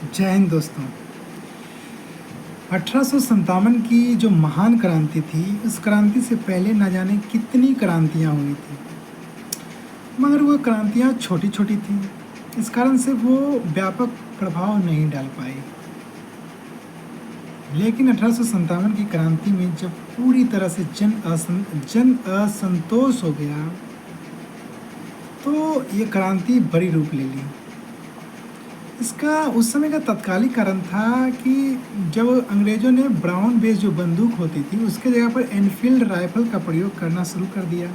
जय हिंद दोस्तों। 1857 की जो महान क्रांति थी, उस क्रांति से पहले न जाने कितनी क्रांतियाँ हुई थी, मगर वो क्रांतियाँ छोटी छोटी थीं। इस कारण से वो व्यापक प्रभाव नहीं डाल पाई। लेकिन 1857 की क्रांति में जब पूरी तरह से जन असंतोष हो गया, तो ये क्रांति बड़ी रूप ले ली। इसका उस समय का तत्कालिक कारण था कि जब अंग्रेज़ों ने ब्राउन बेस जो बंदूक होती थी, उसके जगह पर एनफील्ड राइफ़ल का प्रयोग करना शुरू कर दिया।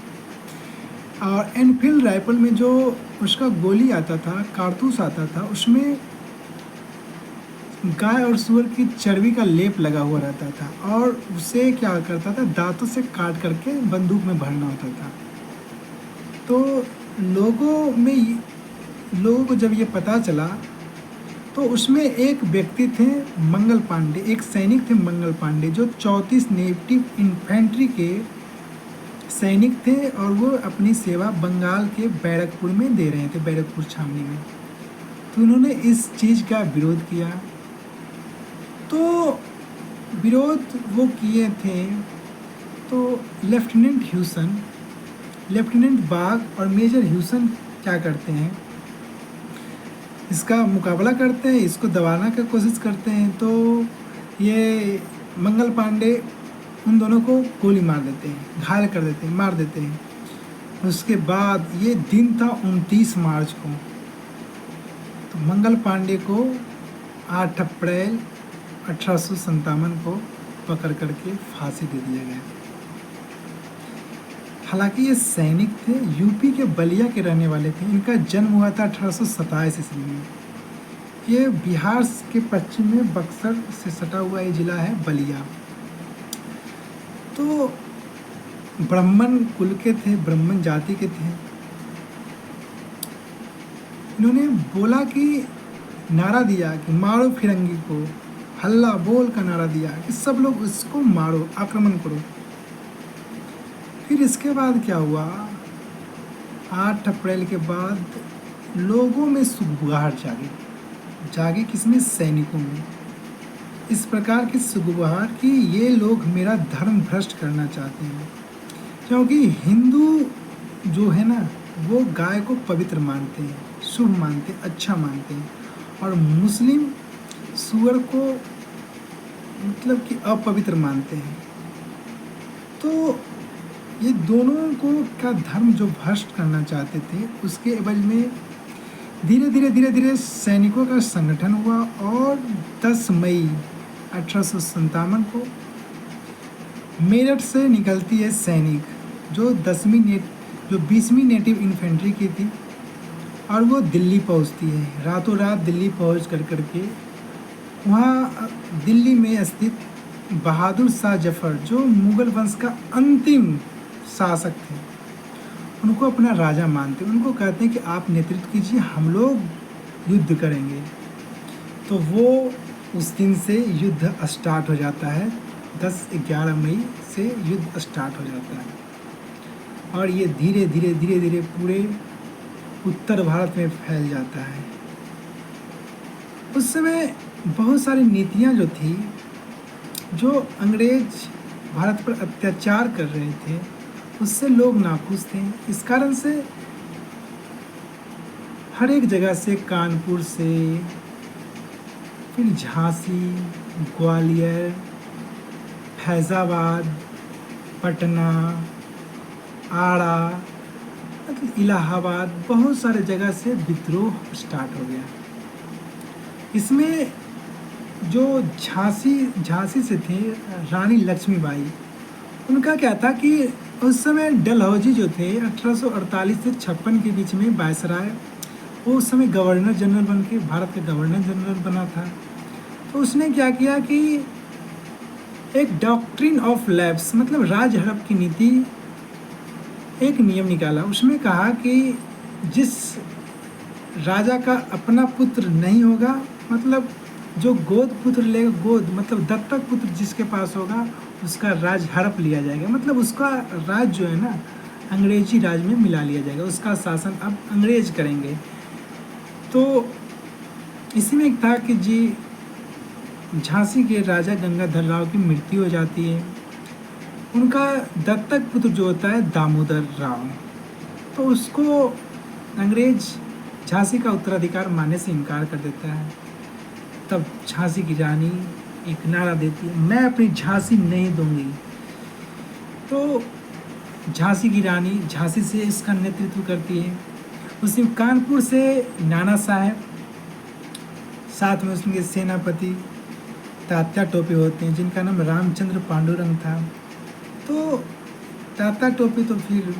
और एनफील्ड राइफ़ल में जो उसका गोली आता था, कारतूस आता था, उसमें गाय और सूअर की चर्बी का लेप लगा हुआ रहता था और उसे क्या करता था, दांतों से काट करके बंदूक में भरना होता था। तो लोगों को जब ये पता चला, तो उसमें एक व्यक्ति थे मंगल पांडे, एक सैनिक थे मंगल पांडे, जो 34 नेटिव इन्फेंट्री के सैनिक थे और वो अपनी सेवा बंगाल के बैरकपुर में दे रहे थे, बैरकपुर छावनी में। तो उन्होंने इस चीज़ का विरोध किया। तो विरोध वो किए थे, तो लेफ्टिनेंट बाग और मेजर ह्यूसन क्या करते हैं, इसका मुकाबला करते हैं, इसको दबाना की कोशिश करते हैं। तो ये मंगल पांडे उन दोनों को गोली मार देते हैं, घायल कर देते हैं, मार देते हैं। उसके बाद ये दिन था 29 मार्च को, तो मंगल पांडे को 8 अप्रैल 1857 को पकड़ करके फांसी दे दिया गया। हालांकि ये सैनिक थे, यूपी के बलिया के रहने वाले थे। इनका जन्म हुआ था 1827 ईस्वी में। ये बिहार के पश्चिम में बक्सर से सटा हुआ ये जिला है बलिया। तो ब्राह्मण कुल के थे, ब्राह्मण जाति के थे। इन्होंने बोला कि नारा दिया कि मारो फिरंगी को, हल्ला बोल का नारा दिया कि सब लोग इसको मारो, आक्रमण करो। फिर इसके बाद क्या हुआ, 8 अप्रैल के बाद लोगों में सुगबुगाहट जागी किसमें, सैनिकों में। इस प्रकार की सुगबुगाहट कि ये लोग मेरा धर्म भ्रष्ट करना चाहते हैं, क्योंकि हिंदू जो है ना, वो गाय को पवित्र मानते हैं, शुभ मानते हैं, अच्छा मानते हैं, और मुस्लिम सूअर को मतलब कि अपवित्र मानते हैं। तो ये दोनों को का धर्म जो भ्रष्ट करना चाहते थे, उसके एवज में धीरे धीरे सैनिकों का संगठन हुआ और 10 मई 1857 को मेरठ से निकलती है सैनिक, जो 20वीं नेटिव इन्फेंट्री की थी, और वो दिल्ली पहुंचती है। रातों रात दिल्ली पहुंच करके वहाँ दिल्ली में स्थित बहादुर शाह जफर, जो मुगल वंश का अंतिम शासक थे, उनको अपना राजा मानते। उनको कहते हैं कि आप नेतृत्व कीजिए, हम लोग युद्ध करेंगे। तो वो उस दिन से युद्ध स्टार्ट हो जाता है। 10-11 मई से युद्ध स्टार्ट हो जाता है और ये धीरे धीरे पूरे उत्तर भारत में फैल जाता है। उस समय बहुत सारी नीतियाँ जो थी, जो अंग्रेज भारत पर अत्याचार कर रहे थे, उससे लोग नाखुश थे। इस कारण से हर एक जगह से, कानपुर से, फिर झांसी, ग्वालियर, फैज़ाबाद, पटना, आड़ा, मतलब इलाहाबाद, बहुत सारे जगह से विद्रोह स्टार्ट हो गया। इसमें जो झांसी से थे रानी लक्ष्मीबाई, उनका क्या था कि उस समय डलहौजी जो थे 1848 से 56 के बीच में वायसराय, वो उस समय गवर्नर जनरल बन के भारत का गवर्नर जनरल बना था। तो उसने क्या किया कि एक डॉक्ट्रिन ऑफ लैप्स, मतलब राज हड़प की नीति, एक नियम निकाला। उसमें कहा कि जिस राजा का अपना पुत्र नहीं होगा, मतलब जो गोद पुत्र लेगा, गोद मतलब दत्तक पुत्र जिसके पास होगा, उसका राज हड़प लिया जाएगा। मतलब उसका राज जो है ना, अंग्रेजी राज में मिला लिया जाएगा, उसका शासन अब अंग्रेज करेंगे। तो इसी में एक था कि जी झांसी के राजा गंगाधर राव की मृत्यु हो जाती है। उनका दत्तक पुत्र जो होता है दामोदर राव, तो उसको अंग्रेज झांसी का उत्तराधिकार मानने से इनकार कर देता है। तब झांसी की रानी एक नारा देती है, मैं अपनी झांसी नहीं दूंगी। तो झांसी की रानी झांसी से इसका नेतृत्व करती है। उसी कानपुर से नाना साहब, साथ में उसके सेनापति तात्या टोपे होते हैं जिनका नाम रामचंद्र पांडुरंग था। तो तात्या टोपे तो फिर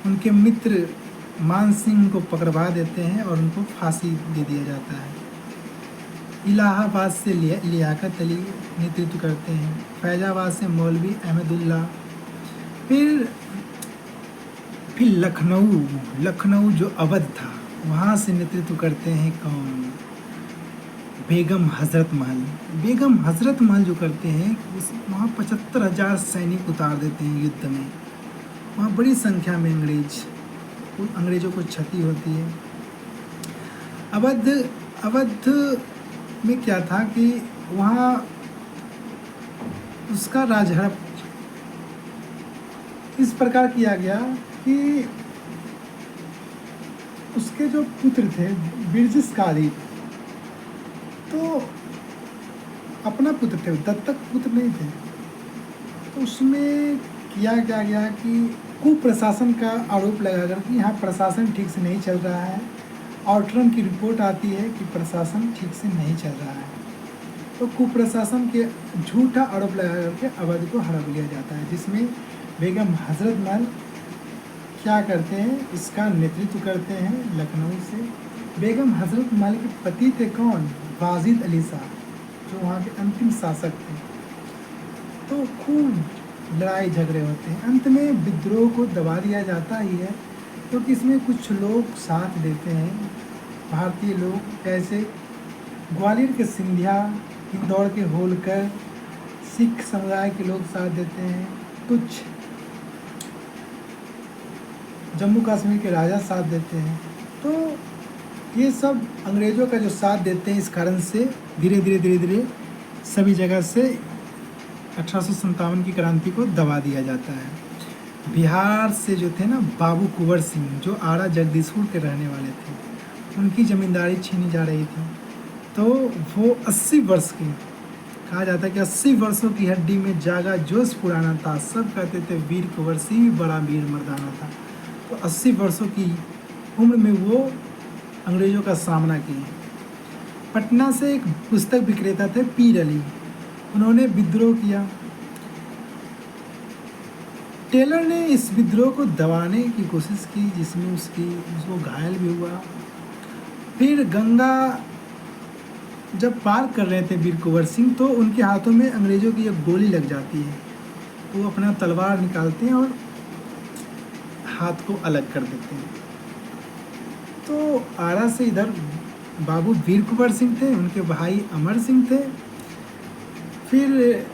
उनके मित्र मान सिंह को पकड़वा देते हैं और उनको फांसी दे दिया जाता है। इलाहाबाद से लियाकत अली नेतृत्व करते हैं, फैजाबाद से मौलवी अहमदुल्ला, फिर लखनऊ जो अवध था वहाँ से नेतृत्व करते हैं कौन, बेगम हजरत महल। बेगम हजरत महल जो करते हैं उस वहाँ 75,000 सैनिक उतार देते हैं युद्ध में। वहाँ बड़ी संख्या में अंग्रेजों को क्षति होती है। अवध में क्या था कि वहाँ उसका राजहड़प इस प्रकार किया गया कि उसके जो पुत्र थे बिरजिस कादिर, तो अपना पुत्र थे, दत्तक पुत्र नहीं थे। तो उसमें किया क्या गया कि कुप्रशासन का आरोप लगाकर कि यहाँ प्रशासन ठीक से नहीं चल रहा है। आउटरम की रिपोर्ट आती है कि प्रशासन ठीक से नहीं चल रहा है, तो कुप्रशासन के झूठा आरोप लगा करके अवध को हड़प लिया जाता है, जिसमें बेगम हजरत महल क्या करते हैं, इसका नेतृत्व करते हैं लखनऊ से। बेगम हजरत महल के पति थे कौन, वाजिद अली शाह, जो वहाँ के अंतिम शासक थे। तो खूब लड़ाई झगड़े होते हैं, अंत में विद्रोह को दबा दिया जाता ही है, क्योंकि इसमें कुछ लोग साथ देते हैं, भारतीय लोग, जैसे ग्वालियर के सिंधिया, इंदौर के होलकर, सिख समुदाय के लोग साथ देते हैं, कुछ जम्मू कश्मीर के राजा साथ देते हैं। तो ये सब अंग्रेज़ों का जो साथ देते हैं, इस कारण से धीरे धीरे सभी जगह से 1857 की क्रांति को दबा दिया जाता है। बिहार से जो थे ना बाबू कुंवर सिंह, जो आरा जगदीशपुर के रहने वाले थे, उनकी ज़मींदारी छीनी जा रही थी। तो वो 80 वर्ष के, कहा जाता है कि 80 वर्षों की हड्डी में जागा जोश पुराना था, सब कहते थे वीर कुंवर सिंह बड़ा वीर मर्दाना था। तो 80 वर्षों की उम्र में वो अंग्रेज़ों का सामना किए। पटना से एक पुस्तक विक्रेता थे पीर अली, उन्होंने विद्रोह किया। टेलर ने इस विद्रोह को दबाने की कोशिश की, जिसमें उसको घायल भी हुआ। फिर गंगा जब पार कर रहे थे वीर कुंवर सिंह, तो उनके हाथों में अंग्रेज़ों की एक गोली लग जाती है, तो वो अपना तलवार निकालते हैं और हाथ को अलग कर देते हैं। तो आरा से इधर बाबू वीर कुंवर सिंह थे, उनके भाई अमर सिंह थे। फिर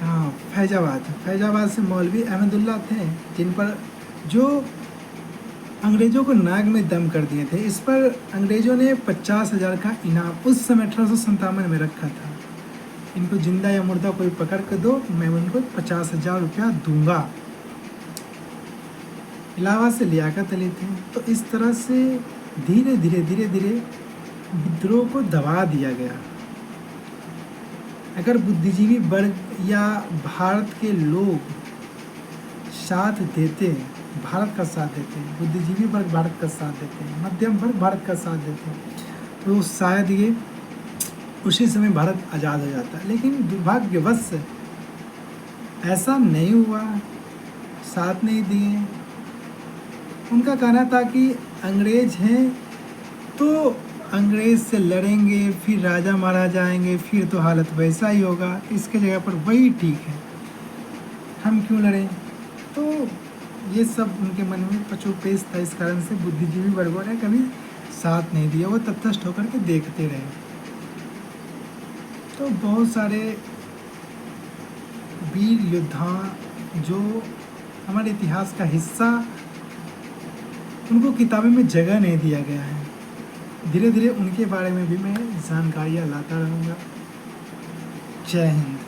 हाँ, फैजाबाद से मौलवी अहमदुल्ला थे, जिन पर जो अंग्रेज़ों को नाग में दम कर दिए थे। इस पर अंग्रेज़ों ने 50,000 का इनाम उस समय 1857 में रखा था। इनको जिंदा या मुर्दा कोई पकड़ कर दो, मैं उनको 50,000 रुपया दूंगा। इलाहाबाद से लियाकत अली थे। तो इस तरह से धीरे धीरे विद्रोह को दबा दिया गया। अगर बुद्धिजीवी वर्ग या भारत के लोग साथ देते, भारत का साथ देते, बुद्धिजीवी वर्ग भारत का साथ देते, मध्यम वर्ग भारत का साथ देते, तो शायद ये उसी समय भारत आज़ाद हो जाता। लेकिन दुर्भाग्यवश ऐसा नहीं हुआ, साथ नहीं दिए। उनका कहना था कि अंग्रेज हैं तो अंग्रेज़ से लड़ेंगे, फिर राजा मारा जाएंगे, फिर तो हालत वैसा ही होगा, इसके जगह पर वही ठीक है, हम क्यों लड़ें। तो ये सब उनके मन में पचोपेश था। इस कारण से बुद्धिजीवी वर्गों ने कभी साथ नहीं दिया, वो तटस्थ होकर के देखते रहे। तो बहुत सारे वीर योद्धा जो हमारे इतिहास का हिस्सा, उनको किताबों में जगह नहीं दिया गया है। धीरे धीरे उनके बारे में भी मैं जानकारियाँ लाता रहूँगा। जय हिंद।